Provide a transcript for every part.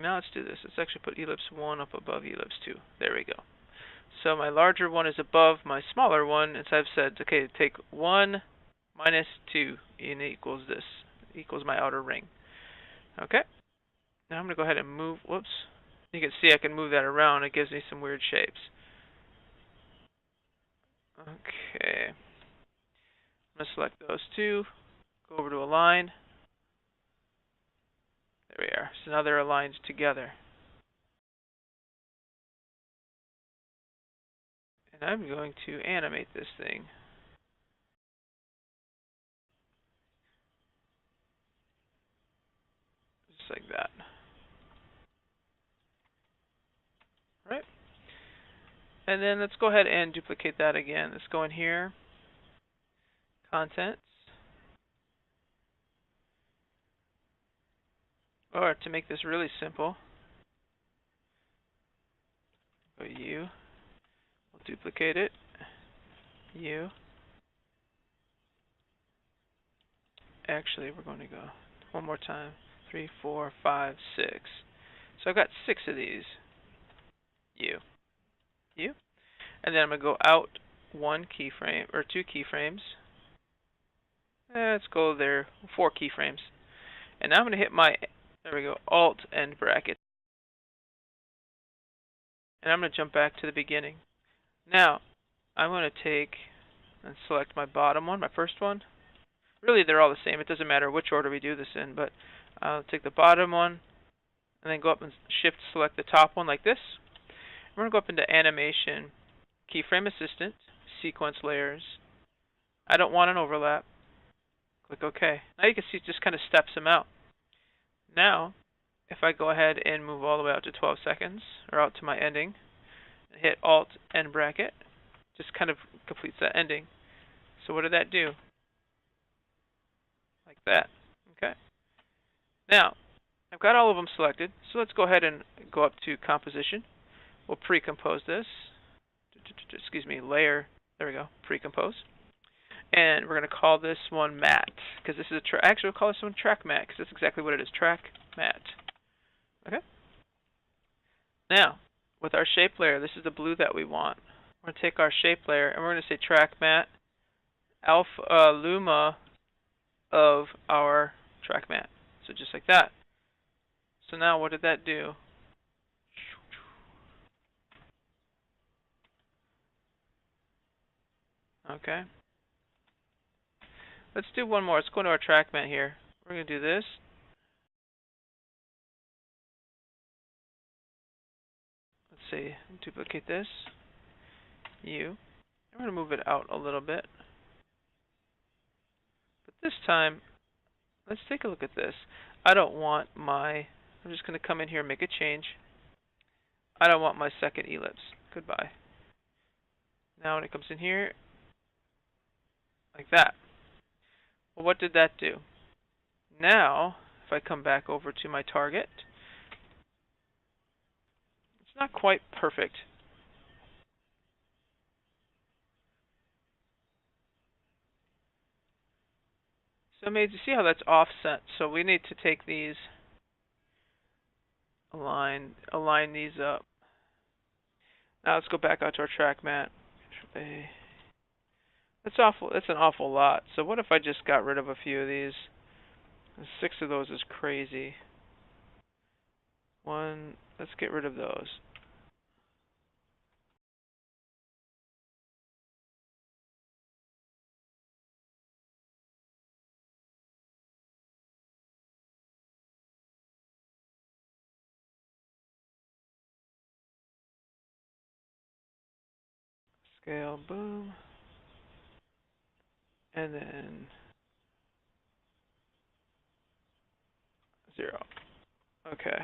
Now let's do this. Let's actually put ellipse 1 up above ellipse 2. There we go. So my larger one is above my smaller one, and so I've said, okay, take 1 minus 2, and it equals this. It equals my outer ring. Okay. Now I'm going to go ahead and move, whoops. You can see I can move that around. It gives me some weird shapes. Okay. I'm going to select those two, go over to align. There we are. So now they're aligned together. And I'm going to animate this thing. Just like that. Right? And then let's go ahead and duplicate that again. Let's go in here, contents. Or to make this really simple, go U, we'll duplicate it, U. Actually, we're going to go one more time, 3, 4, 5, 6. So I've got 6 of these, U, U. And then I'm going to go out 1 keyframe, or 2 keyframes. Let's go there, 4 keyframes. And now I'm going to hit my, there we go, Alt end bracket. And I'm going to jump back to the beginning. Now, I'm going to take and select my bottom one, my first one. Really, they're all the same. It doesn't matter which order we do this in, but I'll take the bottom one, and then go up and shift select the top one like this. We're going to go up into Animation, Keyframe Assistant, Sequence Layers. I don't want an overlap. Click OK. Now you can see it just kind of steps them out. Now, if I go ahead and move all the way out to 12 seconds, or out to my ending, and hit Alt end bracket, just kind of completes that ending. So what did that do? Like that. Okay. Now, I've got all of them selected, so let's go ahead and go up to Composition. We'll pre-compose this. Excuse me, Layer. There we go. Pre-compose. And we're going to call this one Matte, because this is a actually we'll call this one Track Matte, because that's exactly what it is. Track Matte. Okay. Now, with our shape layer, this is the blue that we want. We're going to take our shape layer, and we're going to say Track Matte Alpha Luma of our Track Matte. So just like that. So now what did that do? Okay. Let's do one more. Let's go into our Track Matte here. We're going to do this. Let's see, duplicate this. U. I'm going to move it out a little bit. But this time, let's take a look at this. I don't want my, I'm just going to come in here and make a change. I don't want my second ellipse. Goodbye. Now when it comes in here, like that. Well, what did that do? Now, if I come back over to my target, it's not quite perfect. So you see how that's offset. So we need to take these, align these up. Now let's go back out to our Track Matte. That's awful. That's an awful lot. So what if I just got rid of a few of these? 6 of those is crazy. Let's get rid of those. Scale, boom. And then 0. Okay.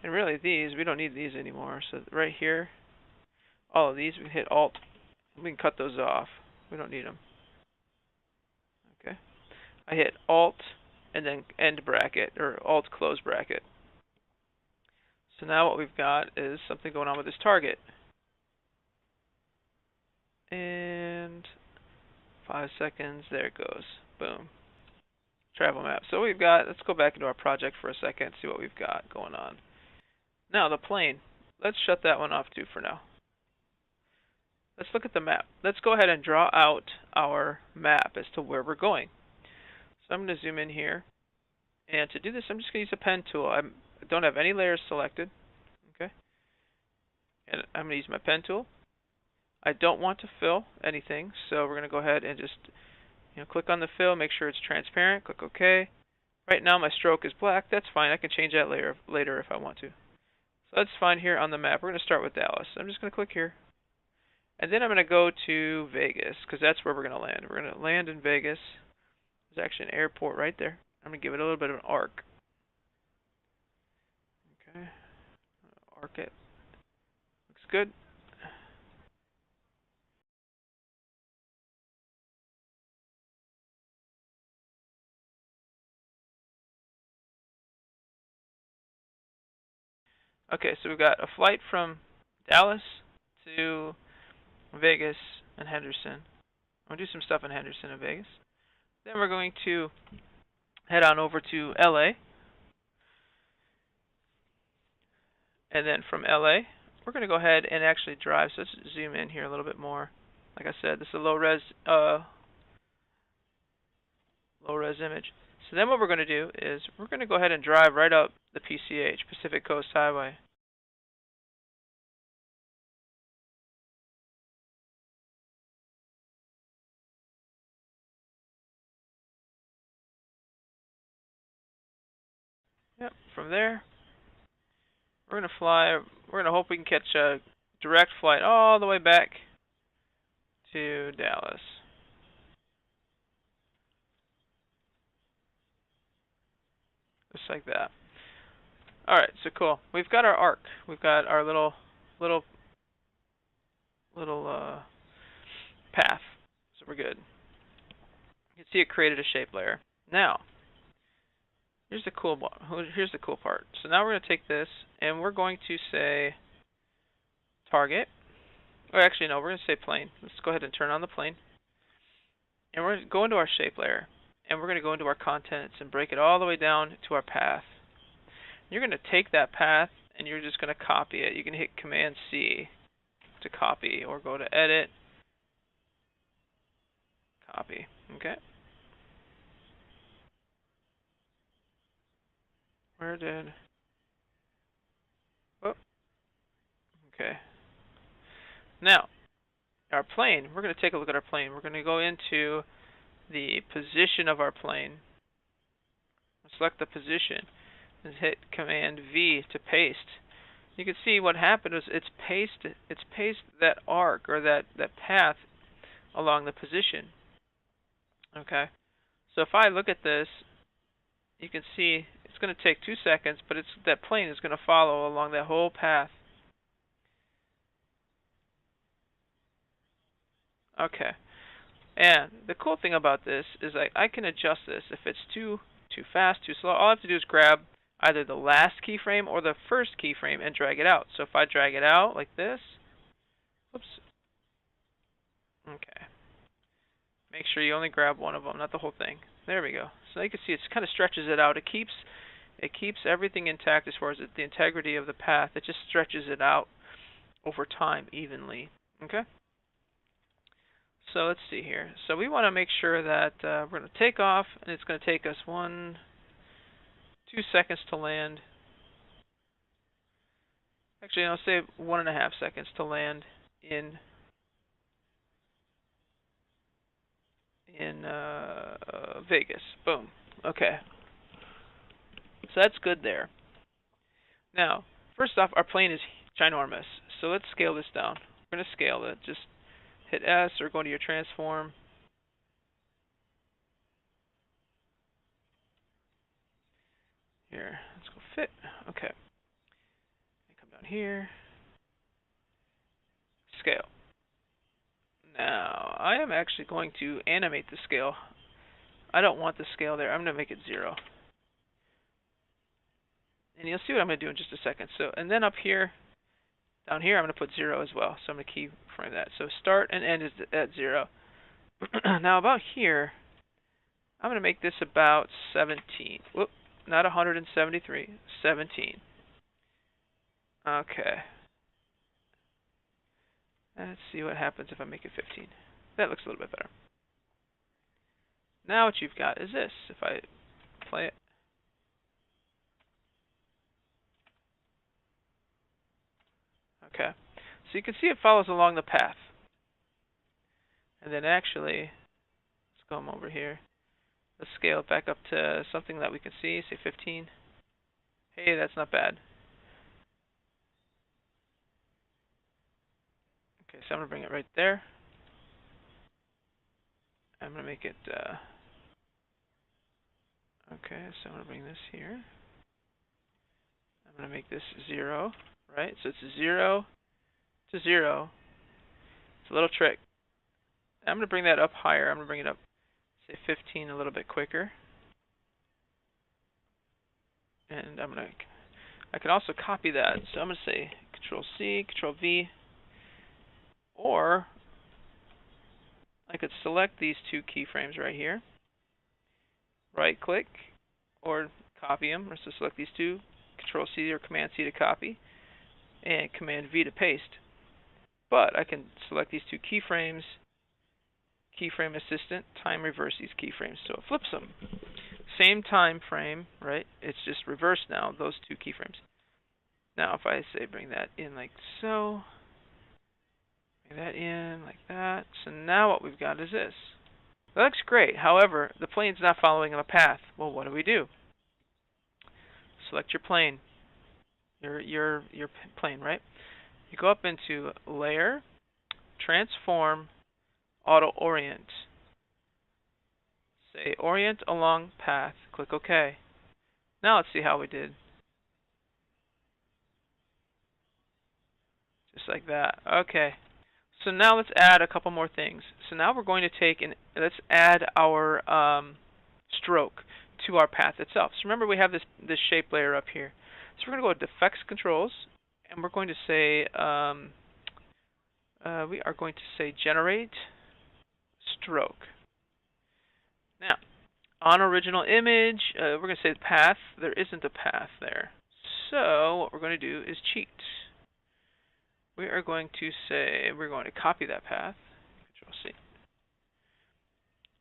And really these, we don't need these anymore. So right here, all of these, we can hit Alt. We can cut those off. We don't need them. Okay. I hit Alt and then end bracket, or Alt close bracket. So now what we've got is something going on with this target. And 5 seconds, there it goes. Boom. travel map. So we've got, let's go back into our project for a second, see what we've got going on. Now the plane, let's shut that one off too for now. Let's look at the map. Let's go ahead and draw out our map as to where we're going. So I'm going to zoom in here. And to do this, I'm just going to use a pen tool. I don't have any layers selected. Okay. And I'm going to use my pen tool. I don't want to fill anything, so we're going to go ahead and just click on the fill, make sure it's transparent, click OK. Right now my stroke is black. That's fine. I can change that later if I want to. So that's fine here on the map. We're going to start with Dallas. I'm just going to click here. And then I'm going to go to Vegas, because that's where we're going to land. We're going to land in Vegas. There's actually an airport right there. I'm going to give it a little bit of an arc. Okay. Arc it. Looks good. Okay, so we've got a flight from Dallas to Vegas and Henderson. I'm going to do some stuff in Henderson and Vegas. Then we're going to head on over to LA. And then from LA, we're going to go ahead and actually drive. So let's zoom in here a little bit more. Like I said, this is a low res image. So then what we're going to do is we're going to go ahead and drive right up the PCH, Pacific Coast Highway. Yep, from there, we're going to fly. We're going to hope we can catch a direct flight all the way back to Dallas. Just like that. Alright, so cool. We've got our arc. We've got our little path. So we're good. You can see it created a shape layer. Now, here's the cool part. So now we're going to take this and we're going to say target. Or actually no, we're going to say plane. Let's go ahead and turn on the plane. And we're going to go into our shape layer. And we're going to go into our contents and break it all the way down to our path. You're going to take that path and you're just going to copy it. You can hit Command C to copy or go to Edit, copy. Okay. Where did... Oh. Okay. Now, our plane, we're going to take a look at our plane. We're going to go into the position of our plane. Select the position and hit Command V to paste. You can see what happened was it's pasted that arc or that path along the position. Okay. So if I look at this, you can see it's going to take 2 seconds, but that plane is going to follow along that whole path. Okay. And the cool thing about this is I can adjust this. If it's too fast, too slow, all I have to do is grab either the last keyframe or the first keyframe and drag it out. So if I drag it out like this, oops. Okay. Make sure you only grab one of them, not the whole thing. There we go. So you can see it kind of stretches it out. It keeps everything intact as far as the integrity of the path. It just stretches it out over time evenly. Okay. So let's see here. So we want to make sure that we're going to take off, and it's going to take us 2 seconds to land. Actually, I'll say 1.5 seconds to land in Vegas. Boom. Okay. So that's good there. Now, first off, our plane is ginormous. So let's scale this down. We're going to scale it. Just hit S or go to your transform. Here, let's go fit. Okay. Come down here. Scale. Now, I am actually going to animate the scale. I don't want the scale there. I'm going to make it 0. And you'll see what I'm going to do in just a second. So, and then up here, down here, I'm going to put 0 as well. So I'm going to keyframe that. So start and end is at 0. Now about here, I'm going to make this about 17. Whoop, not 173, 17. Okay. Let's see what happens if I make it 15. That looks a little bit better. Now what you've got is this. If I play it. Okay. So you can see it follows along the path. And then actually, let's come over here. Let's scale it back up to something that we can see, say 15. Hey, that's not bad. Okay, so I'm going to bring it right there. I'm going to make it, okay, so I'm going to bring this here. I'm going to make this 0, right? So it's 0 to 0. It's a little trick. I'm going to bring that up higher. I'm going to bring it up, say 15 a little bit quicker. And I can also copy that. So I'm going to say Control C, Control V, or I could select these two keyframes right here, right click, or copy them. So select these two, Control C or Command C to copy, and Command V to paste. But I can select these two keyframes, keyframe assistant, time reverse these keyframes. So it flips them. Same time frame, right? It's just reversed now, those two keyframes. Now if I say bring that in like so, bring that in like that. So now what we've got is this. That looks great. However, the plane's not following a path. Well, what do? Select your plane. Your plane, right? You go up into Layer, Transform, Auto Orient. Say Orient Along Path. Click OK. Now let's see how we did. Just like that. Okay. So now let's add a couple more things. So now we're going to take and let's add our stroke to our path itself. So remember we have this shape layer up here. So we're going to go to Effects Controls, and we're going to say we are going to say Generate Stroke. Now, on original image, we're going to say the path. There isn't a path there. So what we're going to do is cheat. We are going to say we're going to copy that path. Control C.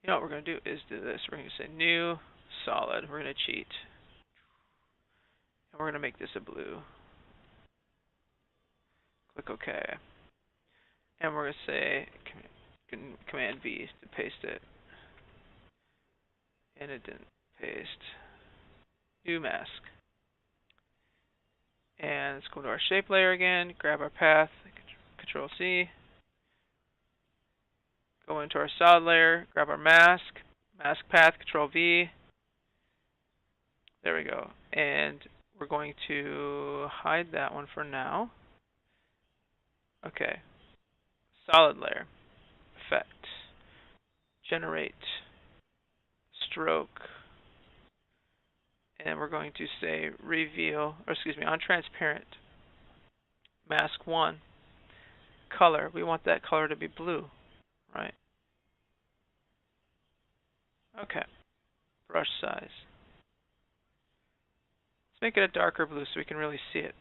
You know what we're going to do is do this. We're going to say New Solid. We're going to cheat. And we're going to make this a blue. Click OK. And we're going to say Command V to paste it. And it didn't paste. New mask. And let's go to our shape layer again, grab our path, Control C. Go into our solid layer, grab our mask, mask path, Control V. There we go. And we're going to hide that one for now. Okay. Solid layer, Effect, Generate, Stroke. And we're going to say reveal, or excuse me, on transparent, mask 1, color. We want that color to be blue, right? Okay. Brush size. Let's make it a darker blue so we can really see it.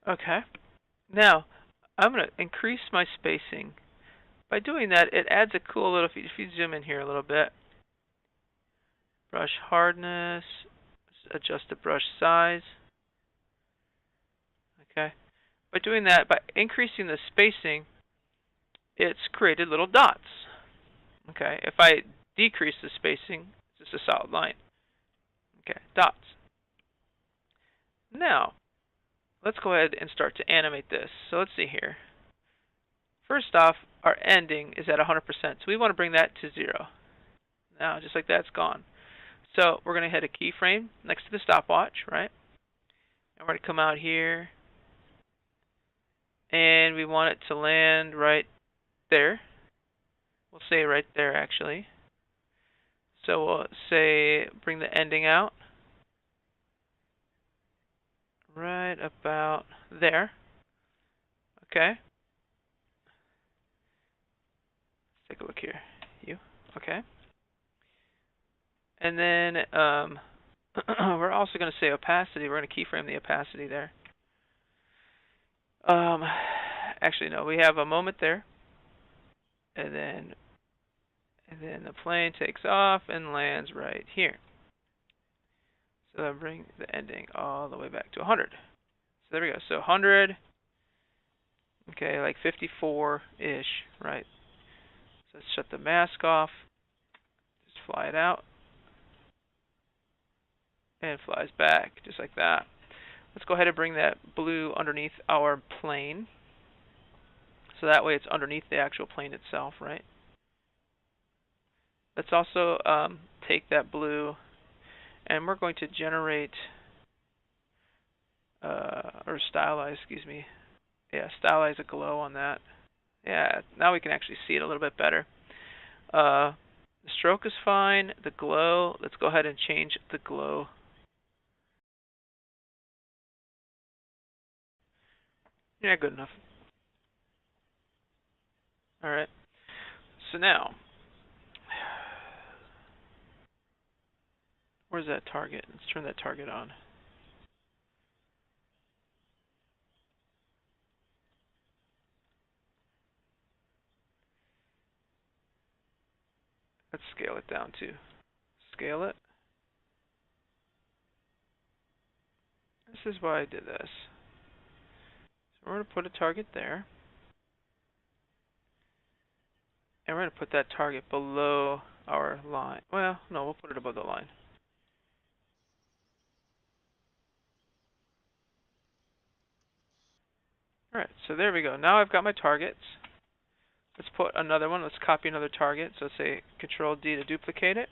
Okay. Now, I'm going to increase my spacing. By doing that, it adds a cool little, if you zoom in here a little bit, brush hardness, adjust the brush size. Okay. By doing that, by increasing the spacing, it's created little dots. Okay. If I decrease the spacing, it's just a solid line. Okay. Dots. Now, let's go ahead and start to animate this. So let's see here. First off, our ending is at 100%, so we want to bring that to 0. Now, just like that, it's gone. So we're going to hit a keyframe next to the stopwatch, right? And we're going to come out here, and we want it to land right there. We'll say right there, actually. So we'll say bring the ending out right about there. Okay. here. You. Okay. And then we're also going to say opacity. We're going to keyframe the opacity there. Actually, no. We have a moment there, and then the plane takes off and lands right here. So I bring the ending all the way back to 100. So there we go. So 100. Okay, like 54-ish, right? So let's shut the mask off. Just fly it out. And it flies back, just like that. Let's go ahead and bring that blue underneath our plane. So that way it's underneath the actual plane itself, right? Let's also take that blue, and we're going to generate, or stylize, excuse me. Yeah, stylize a glow on that. Yeah, now we can actually see it a little bit better. The stroke is fine. The glow, let's go ahead and change the glow. Yeah, good enough. All right. So now, where's that target? Let's turn that target on. Let's scale it down too. Scale it. This is why I did this. So we're going to put a target there. And we're going to put that target below our line. Well, no, we'll put it above the line. Alright, so there we go. Now I've got my targets. Let's put another one. Let's copy another target. So let's say Control D to duplicate it.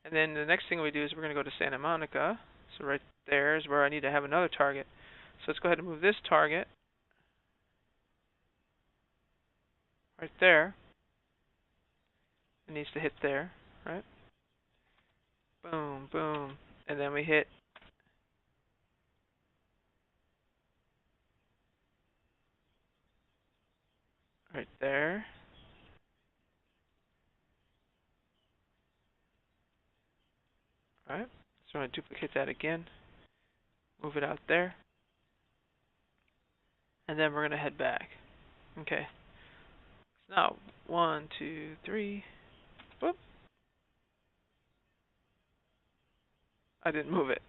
And then the next thing we do is we're going to go to Santa Monica. So right there is where I need to have another target. So let's go ahead and move this target right there. It needs to hit there, right? Boom, boom. And then we hit right there. Alright, so I'm going to duplicate that again. Move it out there. And then we're going to head back. Okay. So now, 1, 2, 3. Whoop. I didn't move it.